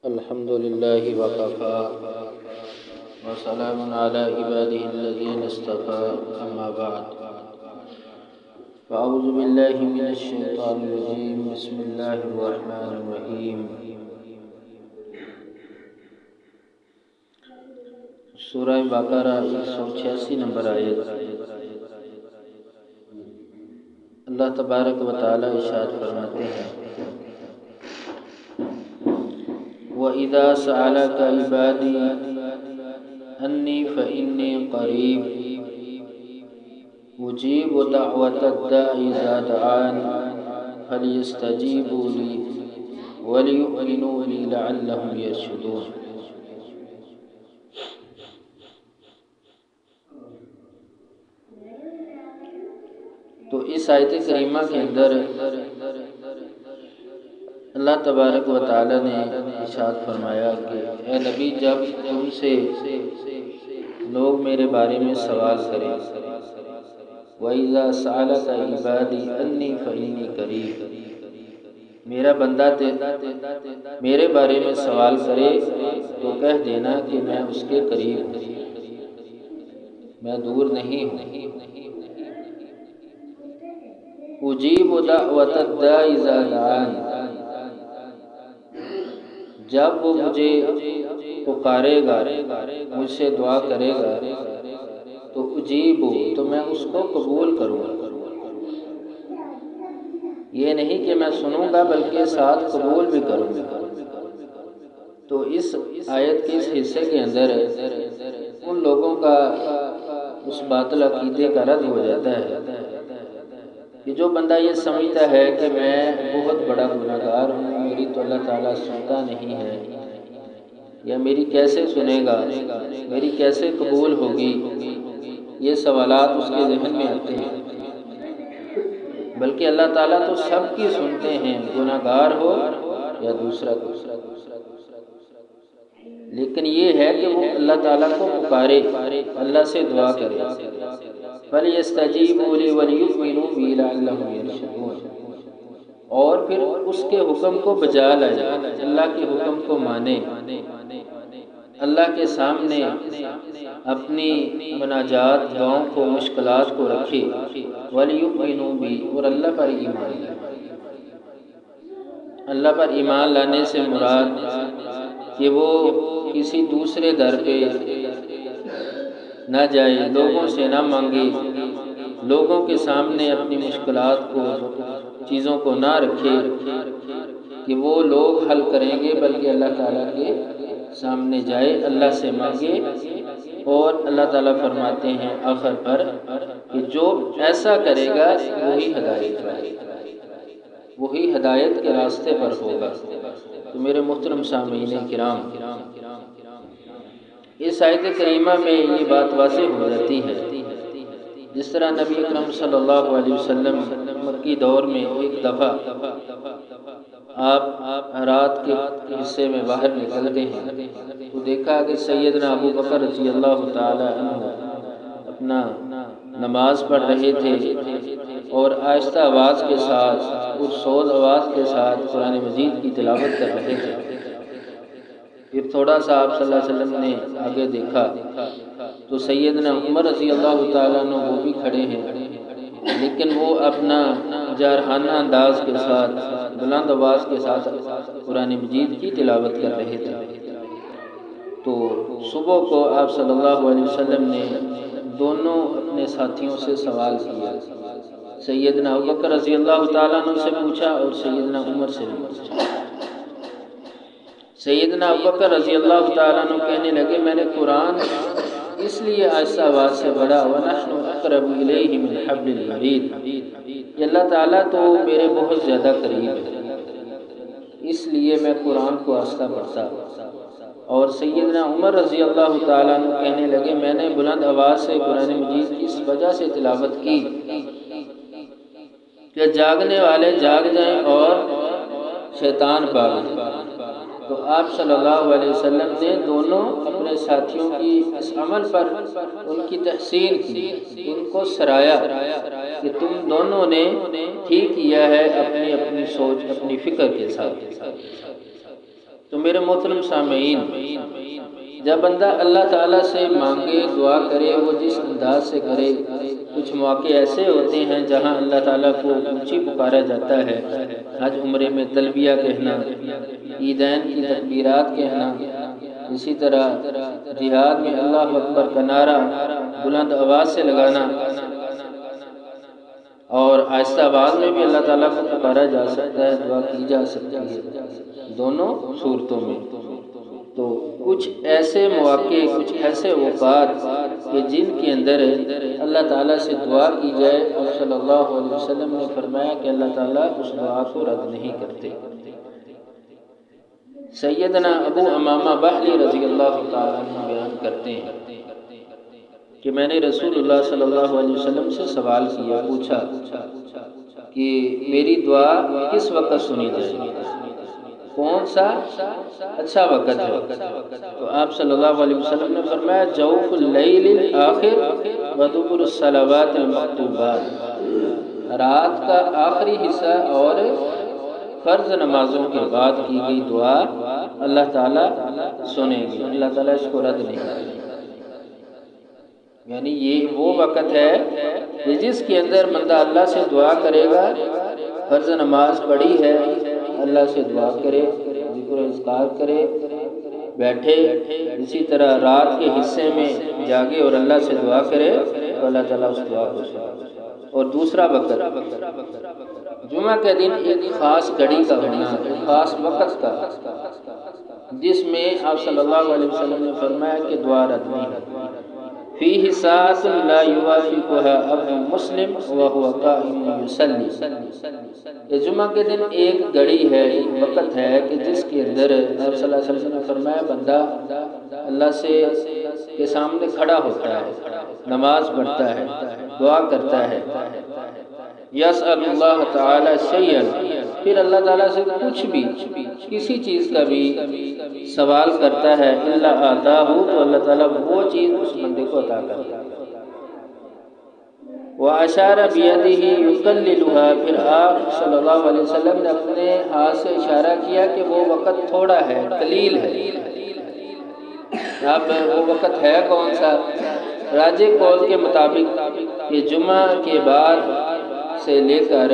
الحمد لله وكفى وسلام على عباده الذين اصطفى أما بعد فأعوذ بالله من الشيطان الرجيم بسم الله الرحمن الرحيم سورہ بقرہ 186 نمبر آیت اللہ تبارک و تعالی ارشاد فرماتے ہیں وَإِذَا سَأَلَكَ عِبَادِي أَنِّي فَإِنِّي قَرِيبٌ أُجِيبُ دَعْوَةَ الدَّاعِ إِذَا دَعَانِ فَلْيَسْتَجِيبُوا لِي وَلْيُؤْمِنُوا بِي لَعَلَّهُمْ يَرْشُدُونَ۔ تو اس آیت کریمہ کے اندر اللہ تبارک و تعالی نے ارشاد فرمایا کہ اے نبی جب تم سے لوگ میرے بارے میں سوال کریں وَإِذَا سَأَلَكَ عِبَادِي أَنِّي فَإِنِّي قَرِيبٌ، میرا بندہ میرے بارے میں سوال کرے تو کہہ دینا کہ میں اس کے قریب ہوں، میں دور نہیں ہوں۔ أُجِيبُ دَعْوَةَ الدَّاعِ إِذَا دَعَانِ، جب وہ مجھے پکارے گا، مجھ سے دعا کرے گا تو اجیب، تو میں اس کو قبول کروں گا۔ یہ نہیں کہ میں سنوں گا بلکہ ساتھ قبول بھی کروں گا۔ تو اس آیت کے اس حصے کے اندر ان لوگوں کا اس باطل عقیدے کا رد ہو جاتا ہے کہ جو بندہ یہ سمجھتا ہے کہ میں بہت بڑا گنہگار ہوں، میری تو اللہ تعالیٰ سنتا نہیں ہے، یا میری کیسے سنے گا، میری کیسے قبول ہوگی، یہ سوالات اس کے ذہن میں آتے ہیں۔ بلکہ اللہ تعالیٰ تو سب کی سنتے ہیں، گنہگار ہو یا دوسرا کوئی۔ لیکن یہ ہے کہ وہ اللہ تعالیٰ کو پکارے، اللہ سے دعا کرے۔ فَلْيَسْتَجِيبُوا لِي وَلْيُؤْمِنُوا بِي لَعَلَّهُمْ يَرْشُدُونَ، اور پھر اس کے حکم کو بجا لائے، اللہ کے حکم کو مانے، اللہ کے سامنے اپنی مناجات، دعاؤں کو، مشکلات کو رکھے۔ وَلْيُؤْمِنُوا بِي، اور اللہ پر ایمان لائے۔ اللہ پر ایمان لانے سے مراد کہ وہ کسی دوسرے در پہ نہ جائے، لوگوں سے نہ مانگے، لوگوں کے سامنے اپنی مشکلات کو، چیزوں کو نہ رکھے کہ وہ لوگ حل کریں گے، بلکہ اللہ تعالیٰ کے سامنے جائے، اللہ سے مانگے۔ اور اللہ تعالیٰ فرماتے ہیں آخر پر کہ جو ایسا کرے گا وہی ہدایت پائے گا، وہی ہدایت کے راستے پر ہوگا۔ تو میرے محترم سامعین کرام، اس آیت کریمہ میں یہ بات واضح ہو جاتی ہے، جس طرح نبی اکرم صلی اللہ علیہ وسلم مکی دور میں ایک دفعہ آپ رات کے حصے میں باہر نکلتے ہیں تو دیکھا کہ سیدنا ابو بکر رضی اللہ تعالی عنہ اپنا نماز پڑھ رہے تھے اور آہستہ آواز کے ساتھ، پرسوز آواز کے ساتھ قرآن مجید کی تلاوت کر رہے تھے۔ پھر تھوڑا سا آپ صلی اللہ علیہ وسلم نے آگے دیکھا تو سیدنا عمر رضی اللہ تعالیٰ عنہ وہ بھی کھڑے ہیں، لیکن وہ اپنا جارحانہ انداز کے ساتھ، بلند آواز کے ساتھ قرآن مجید کی تلاوت کر رہے تھے۔ تو صبح کو آپ صلی اللہ علیہ وسلم نے دونوں اپنے ساتھیوں سے سوال کیا، سیدنا ابوبکر رضی اللہ تعالیٰ عنہ سے پوچھا اور سیدنا عمر سے بھی پوچھا۔ سیدنا ابوبکر رضی اللہ تعالیٰ عنہ کہنے لگے میں نے قرآن اس لیے آہستہ آواز سے پڑھا وَنَحْنُ أَقْرَبُ إِلَيْهِ مِنْ حَبْلِ الْوَرِيدِ، کہ اللہ تعالیٰ تو میرے بہت زیادہ قریب ہے، اس لیے میں قرآن کو آہستہ پڑھتا۔ اور سیدنا عمر رضی اللہ تعالیٰ عنہ کہنے لگے میں نے بلند آواز سے قرآن مجید اس وجہ سے تلاوت کی کہ جاگنے والے جاگ جائیں اور شیطان بھاگ جائے۔ تو آپ صلی اللہ علیہ وسلم نے دونوں اپنے ساتھیوں کی اس عمل پر ان کی تحسین کی، ان کو سرایا کہ تم دونوں نے ٹھیک کیا ہے اپنی اپنی سوچ، اپنی فکر کے ساتھ۔ تو میرے محترم سامعین، جب بندہ اللہ تعالیٰ سے مانگے، دعا کرے، وہ جس انداز سے کرے، کچھ مواقع ایسے ہوتے ہیں جہاں اللہ تعالیٰ کو اونچی پکارا جاتا ہے۔ حج عمرے میں تلبیہ کہنا، عیدین کی تکبیرات کہنا، اسی طرح جہاد میں اللہ اکبر کا نعرہ بلند آواز سے لگانا، اور آہستہ آواز میں بھی اللہ تعالیٰ کو پکارا جا سکتا ہے، دعا کی جا سکتی ہے، دونوں صورتوں میں۔ تو کچھ ایسے مواقع، کچھ ایسے اوقات کہ جن کے اندر اللہ تعالیٰ سے دعا کی جائے، اور صلی اللہ علیہ وسلم نے فرمایا کہ اللہ تعالیٰ اس دعا کو رد نہیں کرتے۔ سیدنا ابو امامہ بحلی رضی اللہ تعالیٰ عنہ بیان کرتے ہیں کہ میں نے رسول اللہ صلی اللہ علیہ وسلم سے سوال کیا، پوچھا کہ میری دعا کس وقت سنی جائے گی، کون سا اچھا وقت ہے؟ تو آپ صلی اللہ علیہ وسلم نے فرمایا جوف اللیل الآخر ودبر الصلوات المکتوبات، رات کا آخری حصہ اور فرض نمازوں کے بعد کی گئی دعا اللہ تعالیٰ سنے گی، اللہ تعالیٰ اس کو رد نہیں کرے گی۔ یعنی یہ وہ وقت ہے کہ جس کے اندر بندہ اللہ سے دعا کرے گا، فرض نماز پڑھی ہے، اللہ سے دعا کرے، ذکر و اذکار کرے، بیٹھے، اسی طرح رات کے حصے میں جاگے اور اللہ سے دعا کرے تو اللہ تعالیٰ اس دعا کو سنے۔ اور دوسرا وقت جمعہ کے دن ایک خاص گھڑی کا ہونا، ایک خاص وقت کا، جس میں آپ صلی اللہ علیہ وسلم نے فرمایا کہ دعا رد نہیں ہوتی۔ فیہ ساعۃ لا یوافقها عبد مسلم وهو قائم یصلی، یہ جمعہ کے دن ایک گھڑی ہے، ایک وقت ہے کہ جس کے اندر آپ صلی اللہ علیہ وسلم نے فرمایا بندہ اللہ سے کے سامنے کھڑا ہوتا ہے، نماز پڑھتا ہے، دعا کرتا ہے، یسأل اللہ تعالی شیئا، پھر اللہ تعالیٰ سے کچھ بھی، کسی چیز کا بھی سوال کرتا ہے، الا آتاہ، تو اللہ تعالیٰ وہ چیز اس بندے کو عطا کرتا ہے۔ وَأَشَارَ بِيَدِهِ يُقَلِّلُهَا، پھر آپ صلی اللہ علیہ وسلم نے اپنے ہاتھ سے اشارہ کیا کہ وہ وقت تھوڑا ہے، قلیل ہے۔ اب وہ وقت ہے کون سا؟ راجح قول کے مطابق کہ جمعہ کے بعد سے لے کر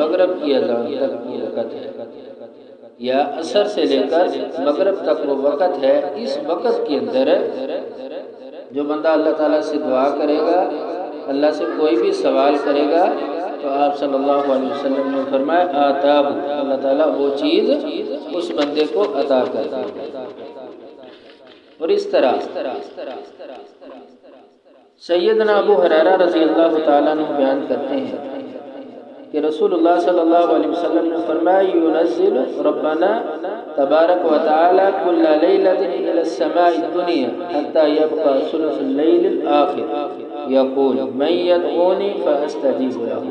مغرب کی اذان تک وہ وقت ہے، یا عصر سے لے کر مغرب تک وہ وقت ہے۔ اس وقت کے اندر جو بندہ اللہ تعالیٰ سے دعا کرے گا، اللہ سے کوئی بھی سوال کرے گا، تو آپ صلی اللہ علیہ وسلم نے فرمایا آتاہ، اللہ تعالیٰ وہ چیز اس بندے کو عطا کر دے گا۔ اور اس طرح سیدنا ابو ہریرہ رضی اللہ تعالیٰ عنہ بیان کرتے ہیں کہ رسول اللہ صلی اللہ علیہ وسلم نے فرمایا ينزل ربنا تبارک و تعالی كل لیلۃ الى السماء الدنیا حتى يبقى ثلث الليل الآخر يقول من يدعوني فاستجیب له،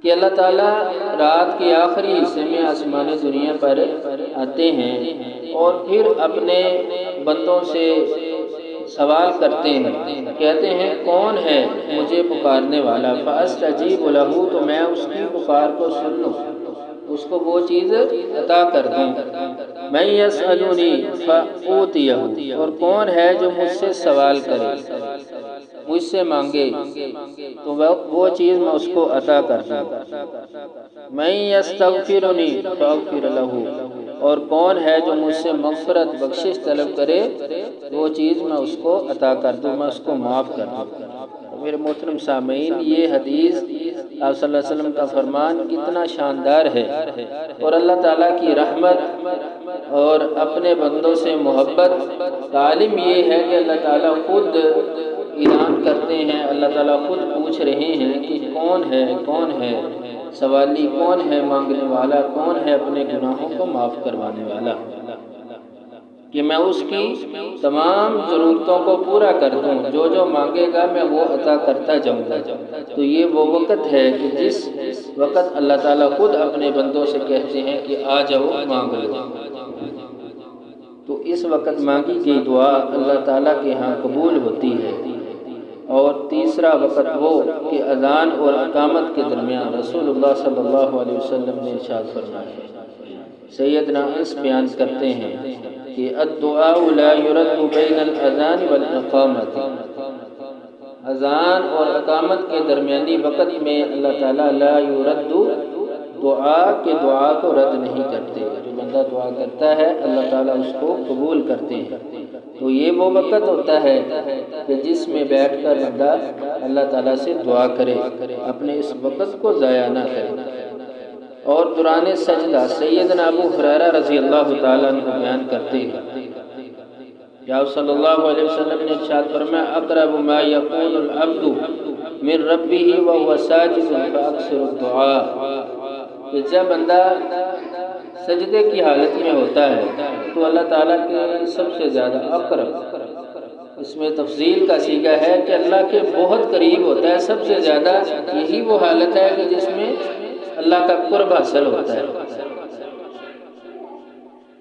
کہ اللہ تعالیٰ رات کے آخری حصے میں آسمان دنیا پر آتے ہیں اور پھر اپنے بندوں سے سوال کرتے ہیں، کہتے ہیں کون ہے مجھے پکارنے والا، فاستجیب له، تو میں اس کی پکار کو سن لوں، اس کو وہ چیز عطا کر دوں۔ من یسألنی فأوتیہ، اور کون ہے جو مجھ سے سوال کرے، مجھ سے مانگے تو وہ چیز میں اس کو عطا کر دوں۔ من یستغفرنی فاغفر له، اور کون ہے جو مجھ سے مغفرت بخشش طلب کرے، وہ چیز میں اس کو عطا کر دوں، میں اس کو معاف کر دوں۔ میرے محترم سامعین، یہ حدیث آپ صلی اللہ علیہ وسلم کا فرمان کتنا شاندار ہے، اور اللہ تعالیٰ کی رحمت اور اپنے بندوں سے محبت کا عالم یہ ہے کہ اللہ تعالیٰ خود اعلان کرتے ہیں، اللہ تعالیٰ خود پوچھ رہے ہیں کہ کون ہے سوالی، کون ہے مانگنے والا، کون ہے اپنے گناہوں کو معاف کروانے والا، کہ میں اس کی تمام ضرورتوں کو پورا کر دوں، جو مانگے گا میں وہ عطا کرتا جاؤں گا۔ تو یہ وہ وقت ہے کہ جس وقت اللہ تعالیٰ خود اپنے بندوں سے کہتے ہیں کہ آ جاؤ مانگ لو، تو اس وقت مانگی گئی دعا اللہ تعالیٰ کے ہاں قبول ہوتی ہے۔ اور تیسرا وقت وہ کہ اذان اور اقامت کے درمیان رسول اللہ صلی اللہ علیہ وسلم نے ارشاد فرمایا سیدنا انس بیان کرتے ہیں کہ الدعاء لا يرد بین الاذان والاقامت، اذان اور اقامت کے درمیانی وقت میں اللہ تعالیٰ لا يرد، دعا کے دعا کو رد نہیں کرتے، جو بندہ دعا کرتا ہے اللہ تعالیٰ اس کو قبول کرتے ہیں۔ تو یہ وہ وقت ہوتا ہے کہ جس میں بیٹھ کر بندہ اللہ تعالیٰ سے دعا کرے، اپنے اس وقت کو ضائع نہ کرے۔ اور دوران سجدہ سیدنا ابو ہریرہ رضی اللہ تعالیٰ عنہ بیان کرتے ہیں کہ آپ صلی اللہ علیہ وسلم نے ارشاد فرمایا اقرب ما یکون العبد من ربہ وهو ساجد فاکثر الدعاء، کہ جب بندہ سجدے کی حالت میں ہوتا ہے تو اللہ تعالیٰ کے سب سے زیادہ اقرب، اس میں تفضیل کا صیغہ ہے کہ اللہ کے بہت قریب ہوتا ہے، سب سے زیادہ یہی وہ حالت ہے کہ جس میں اللہ کا قرب حاصل ہوتا ہے۔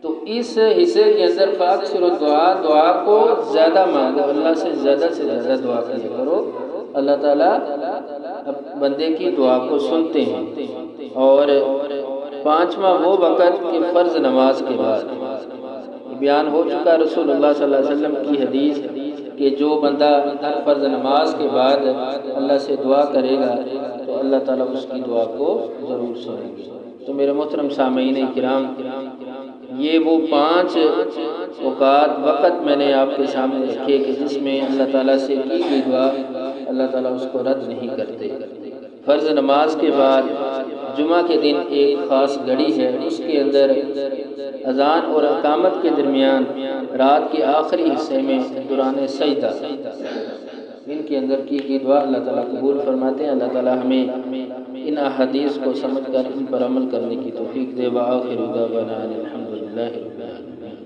تو اس حصے کے اندر فاکثر الدعاء، دعا کو زیادہ مانگو، اللہ سے زیادہ دعا کیا کرو، اللہ تعالیٰ بندے کی دعا کو سنتے ہیں۔ اور پانچواں وہ وقت کہ فرض نماز کے بعد بیان ہو چکا رسول اللہ صلی اللہ علیہ وسلم کی حدیث کہ جو بندہ ہر فرض نماز کے بعد اللہ سے دعا کرے گا تو اللہ تعالیٰ اس کی دعا کو ضرور سنیں گے۔ تو میرے محترم سامعین کرام، یہ وہ 5 اوقات وقت میں نے آپ کے سامنے رکھے کہ جس میں اللہ تعالیٰ سے کی گئی دعا اللہ تعالیٰ اس کو رد نہیں کرتے۔ فرض نماز کے بعد جمعہ کے دن ایک خاص گھڑی ہے، اس کے اندر اذان اور اقامت کے درمیان رات کے آخری حصے میں دوران سجدہ، ان کے اندر کی گئی دعا اللہ تعالیٰ قبول فرماتے ہیں۔ اللہ تعالیٰ ہمیں ان احادیث کو سمجھ کر ان پر عمل کرنے کی توفیق دے۔ وآخر دعوانا الحمدللہ رب العالمین۔